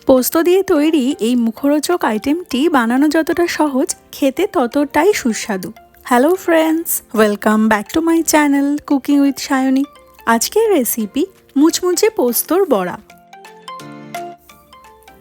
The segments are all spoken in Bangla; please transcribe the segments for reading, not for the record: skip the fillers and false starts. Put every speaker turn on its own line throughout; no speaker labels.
পোস্ত দিয়ে তৈরি এই মুখরোচক আইটেমটি বানানো যতটা সহজ, খেতে ততটাই সুস্বাদু। Hello friends, welcome back to my channel cooking with Sayani. আজকের রেসিপি মুচমুচে পোস্তর বড়া।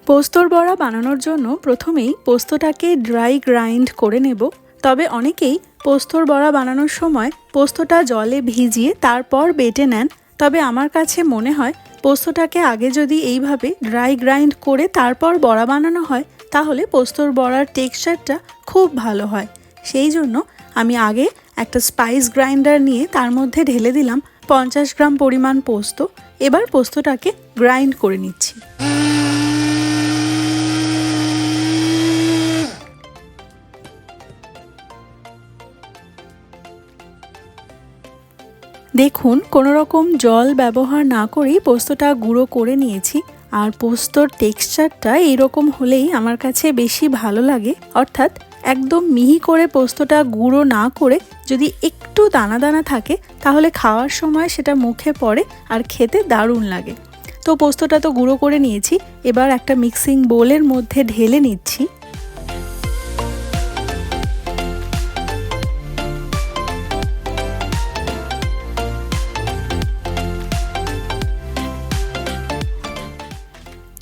পোস্তর বড়া বানানোর জন্য প্রথমেই পোস্তটাকে ড্রাই গ্রাইন্ড করে নেব। তবে অনেকেই পোস্তর বড়া বানানোর সময় পোস্তটা জলে ভিজিয়ে তারপর বেটে নেন। তবে আমার কাছে মনে হয় পোস্তটাকে আগে যদি এইভাবে ড্রাই গ্রাইন্ড করে তারপর বড়া বানানো হয় তাহলে পোস্তর বড়ার টেক্সচারটা খুব ভালো হয়। সেই জন্য আমি আগে একটা স্পাইস গ্রাইন্ডার নিয়ে তার মধ্যে ঢেলে দিলাম 50 গ্রাম পরিমাণ পোস্ত। এবার পোস্তটাকে গ্রাইন্ড করে নিচ্ছি। দেখুন, কোনো রকম জল ব্যবহার না করেই পোস্তটা গুঁড়ো করে নিয়েছি। আর পোস্তর টেক্সচারটা এইরকম হলেই আমার কাছে বেশি ভালো লাগে, অর্থাৎ একদম মিহি করে পোস্তটা গুঁড়ো না করে যদি একটু দানা দানা থাকে তাহলে খাওয়ার সময় সেটা মুখে পড়ে আর খেতে দারুণ লাগে। তো পোস্তটা তো গুঁড়ো করে নিয়েছি, এবার একটা মিক্সিং বোলের মধ্যে ঢেলে নিচ্ছি।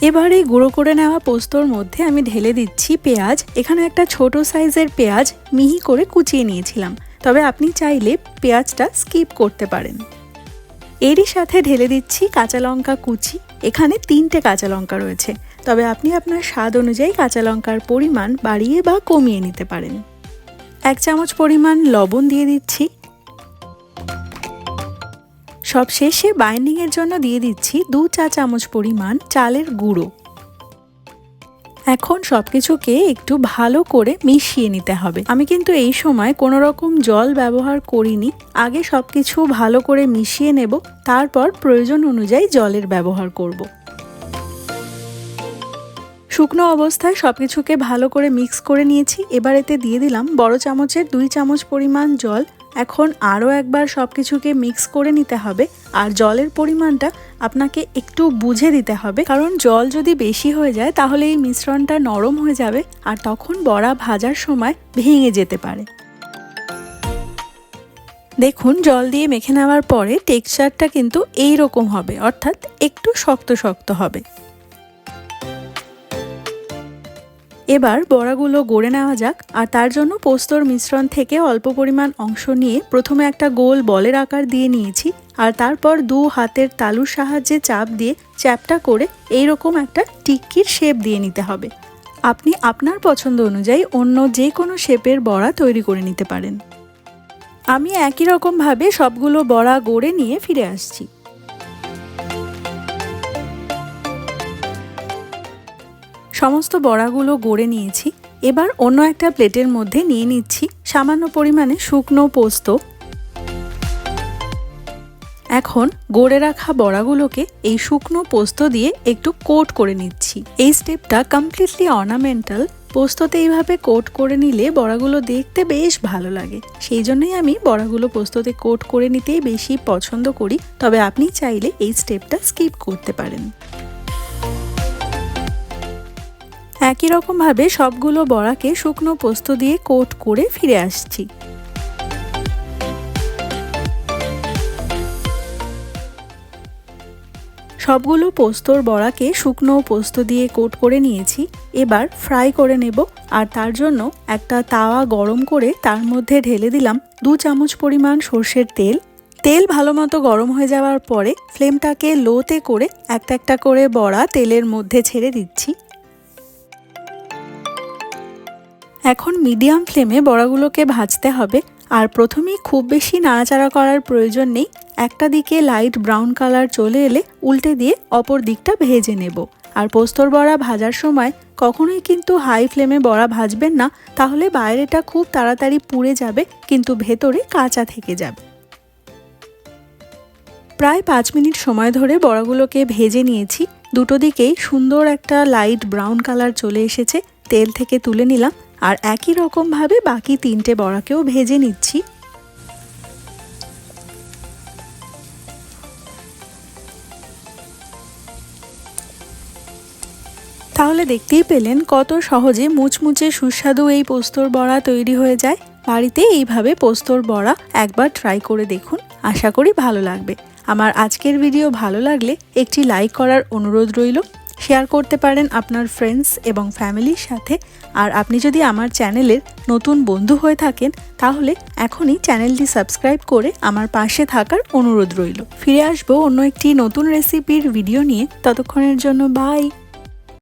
এবার এই গুঁড়ো করে নেওয়া পোস্তর মধ্যে আমি ঢেলে দিচ্ছি পেঁয়াজ। এখানে একটা ছোট সাইজের পেঁয়াজ মিহি করে কুচিয়ে নিয়েছিলাম, তবে আপনি চাইলে পেঁয়াজটা স্কিপ করতে পারেন। এরই সাথে ঢেলে দিচ্ছি কাঁচা লঙ্কা কুচি। এখানে 3টে কাঁচা লঙ্কা রয়েছে, তবে আপনি আপনার স্বাদ অনুযায়ী কাঁচা লঙ্কার পরিমাণ বাড়িয়ে বা কমিয়ে নিতে পারেন। 1 চামচ পরিমাণ লবণ দিয়ে দিচ্ছি। সব শেষে বাইন্ডিংয়ের জন্য দিয়ে দিচ্ছি 2 চা চামচ পরিমাণ চালের গুঁড়ো। এখন সবকিছুকে একটু ভালো করে মিশিয়ে নিতে হবে। আমি কিন্তু এই সময় কোনো রকম জল ব্যবহার করিনি, আগে সবকিছু ভালো করে মিশিয়ে নেব, তারপর প্রয়োজন অনুযায়ী জলের ব্যবহার করব। শুকনো অবস্থায় সবকিছুকে ভালো করে মিক্স করে নিয়েছি। এবার এতে দিয়ে দিলাম বড় চামচের 2 চামচ পরিমাণ জল। এখন আরও একবার সব কিছুকে মিক্স করে নিতে হবে, আর জলের পরিমাণটা আপনাকে একটু বুঝে দিতে হবে, কারণ জল যদি বেশি হয়ে যায় তাহলে এই মিশ্রণটা নরম হয়ে যাবে আর তখন বড়া ভাজার সময় ভেঙে যেতে পারে। দেখুন, জল দিয়ে মেখে নেওয়ার পরে টেক্সচারটা কিন্তু এই রকম হবে, অর্থাৎ একটু শক্ত শক্ত হবে। এবার বড়াগুলো গড়ে নেওয়া যাক। আর তার জন্য পোস্তর মিশ্রণ থেকে অল্প পরিমাণ অংশ নিয়ে প্রথমে একটা গোল বলের আকার দিয়ে নিয়েছি, আর তারপর 2 হাতের তালুর সাহায্যে চাপ দিয়ে চ্যাপটা করে এইরকম একটা টিক্কির শেপ দিয়ে নিতে হবে। আপনি আপনার পছন্দ অনুযায়ী অন্য যে কোনো শেপের বড়া তৈরি করে নিতে পারেন। আমি একই রকমভাবে সবগুলো বড়া গড়ে নিয়ে ফিরে আসছি। সমস্ত বড়াগুলো গড়ে নিয়েছি। এবার অন্য একটা প্লেটের মধ্যে নিয়ে নিচ্ছি সামান্য পরিমাণে শুকনো পোস্ত। এখন গড়ে রাখা বড়াগুলোকে এই শুকনো পোস্ত দিয়ে একটু কোট করে নিচ্ছি। এই স্টেপটা কমপ্লিটলি অর্নামেন্টাল। পোস্ততে এইভাবে কোট করে নিলে বড়াগুলো দেখতে বেশ ভালো লাগে, সেই জন্যই আমি বড়াগুলো পোস্ততে কোট করে নিতেই বেশি পছন্দ করি। তবে আপনি চাইলে এই স্টেপটা স্কিপ করতে পারেন। একই রকমভাবে সবগুলো বড়াকে শুকনো পোস্ত দিয়ে কোট করে ফিরে আসছি। সবগুলো পোস্তর বড়াকে শুকনো পোস্ত দিয়ে কোট করে নিয়েছি। এবার ফ্রাই করে নেব, আর তার জন্য একটা তাওয়া গরম করে তার মধ্যে ঢেলে দিলাম 2 চামচ পরিমাণ সর্ষের তেল। তেল ভালো মতো গরম হয়ে যাওয়ার পরে ফ্লেমটাকে লোতে করে একটা একটা করে বড়া তেলের মধ্যে ছেড়ে দিচ্ছি। এখন মিডিয়াম ফ্লেমে বড়াগুলোকে ভাজতে হবে, আর প্রথমেই খুব বেশি নাড়াচাড়া করার প্রয়োজন নেই। একটা দিকে লাইট ব্রাউন কালার চলে এলে উল্টে দিয়ে অপর দিকটা ভেজে নেব। আর পোস্তর বড়া ভাজার সময় কখনোই কিন্তু হাই ফ্লেমে বড়া ভাজবেন না, তাহলে বাইরেটা খুব তাড়াতাড়ি পুড়ে যাবে কিন্তু ভেতরে কাঁচা থেকে যাবে। প্রায় 5 মিনিট সময় ধরে বড়াগুলোকে ভেজে নিয়েছি। দুটো দিকেই সুন্দর একটা লাইট ব্রাউন কালার চলে এসেছে। তেল থেকে তুলে নিলাম, আর একই রকমভাবে বাকি 3টে বড়াকেও ভেজে নিচ্ছি। তাহলে দেখতেই পেলেন কত সহজে মুচমুচে সুস্বাদু এই পোস্তর বড়া তৈরি হয়ে যায়। বাড়িতে এইভাবে পোস্তর বড়া একবার ট্রাই করে দেখুন, আশা করি ভালো লাগবে। আমার আজকের ভিডিও ভালো লাগলে একটি লাইক করার অনুরোধ রইল। শেয়ার করতে পারেন আপনার ফ্রেন্ডস এবং ফ্যামিলির সাথে। আর আপনি যদি আমার চ্যানেলের নতুন বন্ধু হয়ে থাকেন তাহলে এখনই চ্যানেলটি সাবস্ক্রাইব করে আমার পাশে থাকার অনুরোধ রইল। ফিরে আসবো অন্য একটি নতুন রেসিপির ভিডিও নিয়ে, ততক্ষণের জন্য বাই।